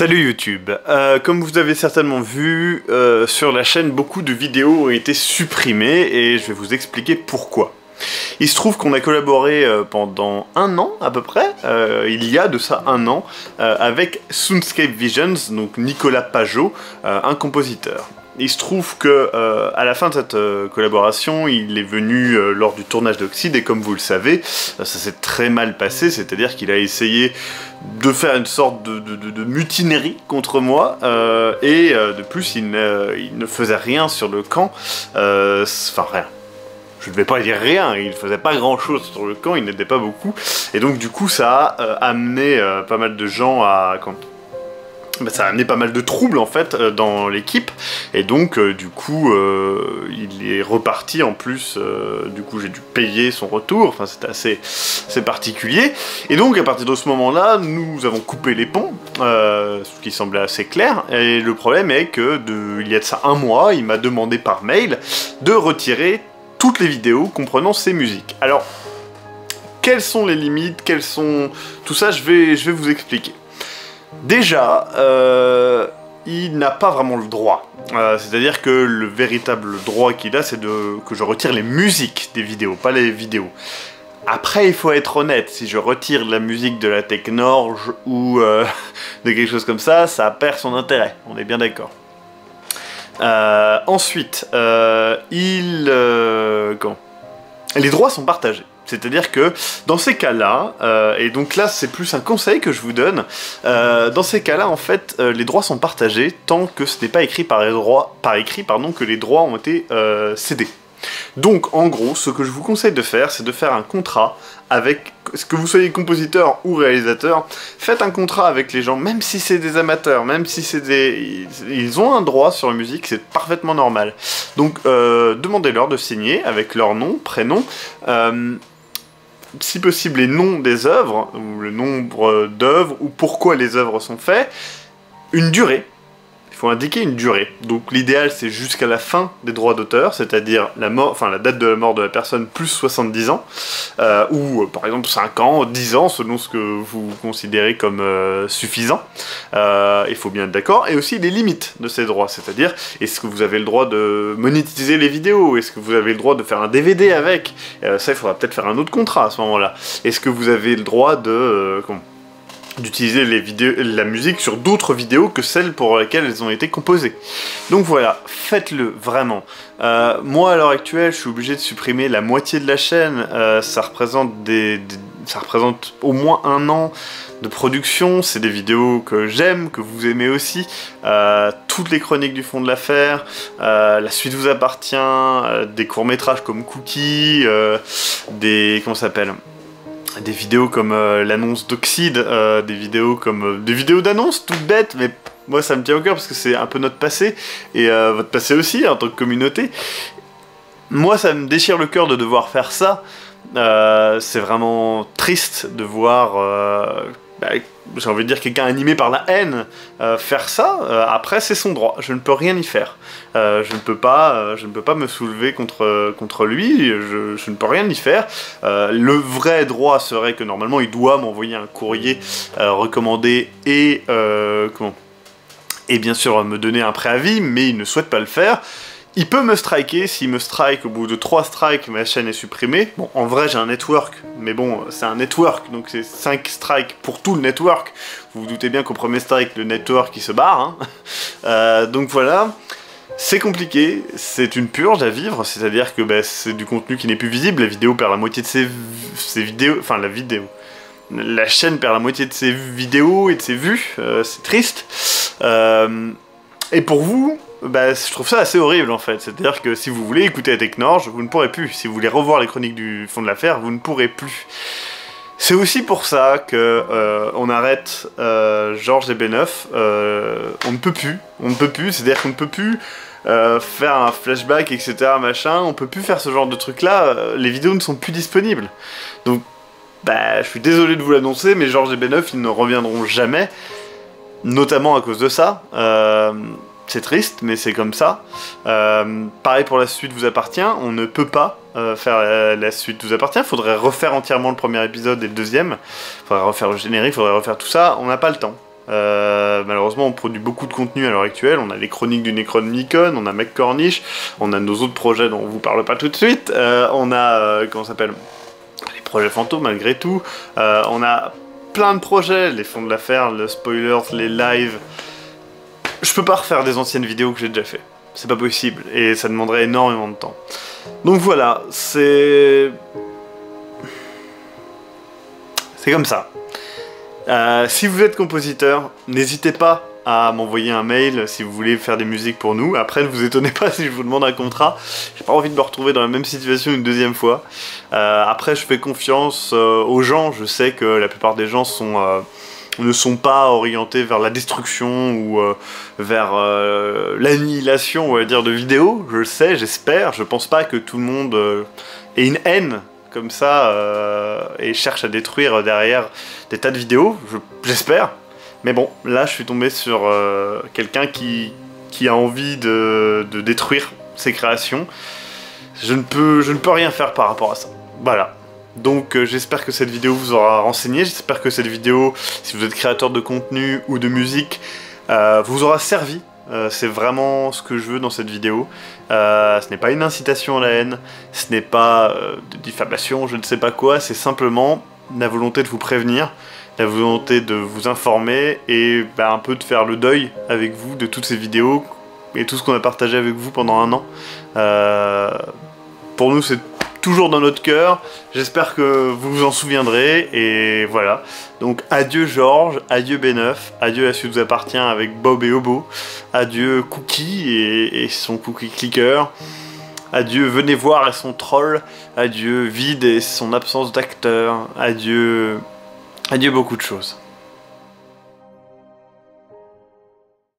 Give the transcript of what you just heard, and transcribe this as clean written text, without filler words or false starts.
Salut YouTube. Comme vous avez certainement vu, sur la chaîne, beaucoup de vidéos ont été supprimées et je vais vous expliquer pourquoi. Il se trouve qu'on a collaboré pendant un an à peu près, il y a de ça un an, avec Soundscape Visions, donc Nicolas Pajot, un compositeur. Il se trouve que à la fin de cette collaboration, il est venu lors du tournage d'Oxide et comme vous le savez, ça s'est très mal passé, c'est-à-dire qu'il a essayé de faire une sorte de mutinerie contre moi et de plus il ne faisait rien sur le camp, enfin rien. Je ne vais pas dire rien, il faisait pas grand chose sur le camp, il n'aidait pas beaucoup, et donc du coup ça a amené pas mal de gens à... ça a amené pas mal de troubles en fait dans l'équipe, et donc du coup il est reparti en plus, du coup j'ai dû payer son retour, enfin c'était assez particulier, et donc à partir de ce moment-là, nous avons coupé les ponts, ce qui semblait assez clair, et le problème est que il y a de ça un mois, il m'a demandé par mail de retirer toutes les vidéos comprenant ces musiques. Alors, quelles sont les limites, quelles sont... Tout ça, je vais vous expliquer. Déjà, il n'a pas vraiment le droit. C'est-à-dire que le véritable droit qu'il a, c'est que je retire les musiques des vidéos, pas les vidéos. Après, il faut être honnête, si je retire la musique de la Technorge ou de quelque chose comme ça perd son intérêt, on est bien d'accord. Ensuite, les droits sont partagés. C'est-à-dire que dans ces cas-là, et donc là c'est plus un conseil que je vous donne, dans ces cas-là en fait les droits sont partagés tant que ce n'est pas écrit par écrit que les droits ont été cédés. Donc en gros ce que je vous conseille de faire, c'est de faire un contrat avec, que vous soyez compositeur ou réalisateur, faites un contrat avec les gens, même si c'est des amateurs, même si c'est des... Ils ont un droit sur la musique, c'est parfaitement normal. Donc demandez-leur de signer avec leur nom, prénom, si possible les noms des œuvres, ou le nombre d'œuvres, ou pourquoi les œuvres sont faites, une durée. Il faut indiquer une durée. Donc l'idéal c'est jusqu'à la fin des droits d'auteur, c'est-à-dire la date de la mort de la personne plus 70 ans, ou par exemple 5 ans, 10 ans, selon ce que vous considérez comme suffisant. Il faut bien être d'accord. Et aussi les limites de ces droits, c'est-à-dire est-ce que vous avez le droit de monétiser les vidéos, est-ce que vous avez le droit de faire un DVD avec, ça il faudra peut-être faire un autre contrat à ce moment-là. Est-ce que vous avez le droit de... d'utiliser la musique sur d'autres vidéos que celles pour lesquelles elles ont été composées. Donc voilà, faites-le, vraiment. Moi, à l'heure actuelle, je suis obligé de supprimer la moitié de la chaîne, ça représente au moins un an de production, c'est des vidéos que j'aime, que vous aimez aussi, toutes les chroniques du fond de l'affaire, la suite vous appartient, des courts-métrages comme Cookie, comment ça s'appelle ? Des vidéos comme l'annonce d'Oxide, des vidéos d'annonce toutes bêtes, mais moi ça me tient au cœur parce que c'est un peu notre passé, et votre passé aussi en tant que communauté. Moi ça me déchire le cœur de devoir faire ça, c'est vraiment triste de voir... j'ai envie de dire quelqu'un animé par la haine faire ça. Après c'est son droit, je ne peux rien y faire. Je ne peux pas me soulever contre lui, je ne peux rien y faire. Le vrai droit serait que normalement il doit m'envoyer un courrier recommandé et bien sûr me donner un préavis, mais il ne souhaite pas le faire. Il peut me striker, s'il me strike, au bout de 3 strikes, ma chaîne est supprimée. Bon, en vrai, j'ai un network, mais bon, c'est un network, donc c'est 5 strikes pour tout le network. Vous vous doutez bien qu'au premier strike, le network, il se barre, hein. Donc voilà, c'est compliqué, c'est une purge à vivre, c'est-à-dire que c'est du contenu qui n'est plus visible, la vidéo perd la moitié de ses vidéos, enfin la chaîne perd la moitié de ses vidéos et de ses vues, c'est triste. Et pour vous... je trouve ça assez horrible en fait, c'est-à-dire que si vous voulez écouter la Technorge, vous ne pourrez plus, si vous voulez revoir les chroniques du fond de l'affaire, vous ne pourrez plus. C'est aussi pour ça que on arrête Georges et B9, on ne peut plus, c'est-à-dire qu'on ne peut plus faire un flashback, etc. machin, on peut plus faire ce genre de truc là, les vidéos ne sont plus disponibles. Donc, je suis désolé de vous l'annoncer, mais Georges et B9, ils ne reviendront jamais, notamment à cause de ça. C'est triste, mais c'est comme ça. Pareil pour la suite vous appartient, on ne peut pas faire la suite vous appartient, faudrait refaire entièrement le premier épisode et le deuxième, faudrait refaire le générique, faudrait refaire tout ça, on n'a pas le temps. Malheureusement honnêtement, on produit beaucoup de contenu à l'heure actuelle. On a les chroniques du Necronomicon, on a Mec Corniche, on a nos autres projets dont on vous parle pas tout de suite. On a, comment ça s'appelle, les projets fantômes malgré tout. On a plein de projets, les fonds de l'affaire, le spoilers, les lives. Je peux pas refaire des anciennes vidéos que j'ai déjà fait. C'est pas possible, et ça demanderait énormément de temps. Donc voilà, c'est comme ça. Si vous êtes compositeur, n'hésitez pas à m'envoyer un mail si vous voulez faire des musiques pour nous. Après, ne vous étonnez pas si je vous demande un contrat. J'ai pas envie de me retrouver dans la même situation une deuxième fois. Après, je fais confiance aux gens. Je sais que la plupart des gens ne sont pas orientés vers la destruction ou vers l'annihilation, on va dire, de vidéos. Je le sais, j'espère. Je pense pas que tout le monde ait une haine comme ça et cherche à détruire derrière des tas de vidéos. J'espère. Mais bon, là, je suis tombé sur quelqu'un qui a envie de détruire ses créations. Je ne peux rien faire par rapport à ça. Voilà. Donc j'espère que cette vidéo vous aura renseigné, j'espère que cette vidéo, si vous êtes créateur de contenu ou de musique, vous aura servi. C'est vraiment ce que je veux dans cette vidéo. Ce n'est pas une incitation à la haine, ce n'est pas de diffamation, je ne sais pas quoi, c'est simplement la volonté de vous prévenir, la volonté de vous informer et un peu de faire le deuil avec vous de toutes ces vidéos et tout ce qu'on a partagé avec vous pendant un an. Pour nous, c'est toujours dans notre cœur, j'espère que vous vous en souviendrez, et voilà. Donc adieu Georges, adieu B9, adieu à ce qui vous appartient avec Bob et Obo, adieu Cookie et son Cookie Clicker, adieu Venez voir et son troll, adieu Vide et son absence d'acteur, adieu beaucoup de choses.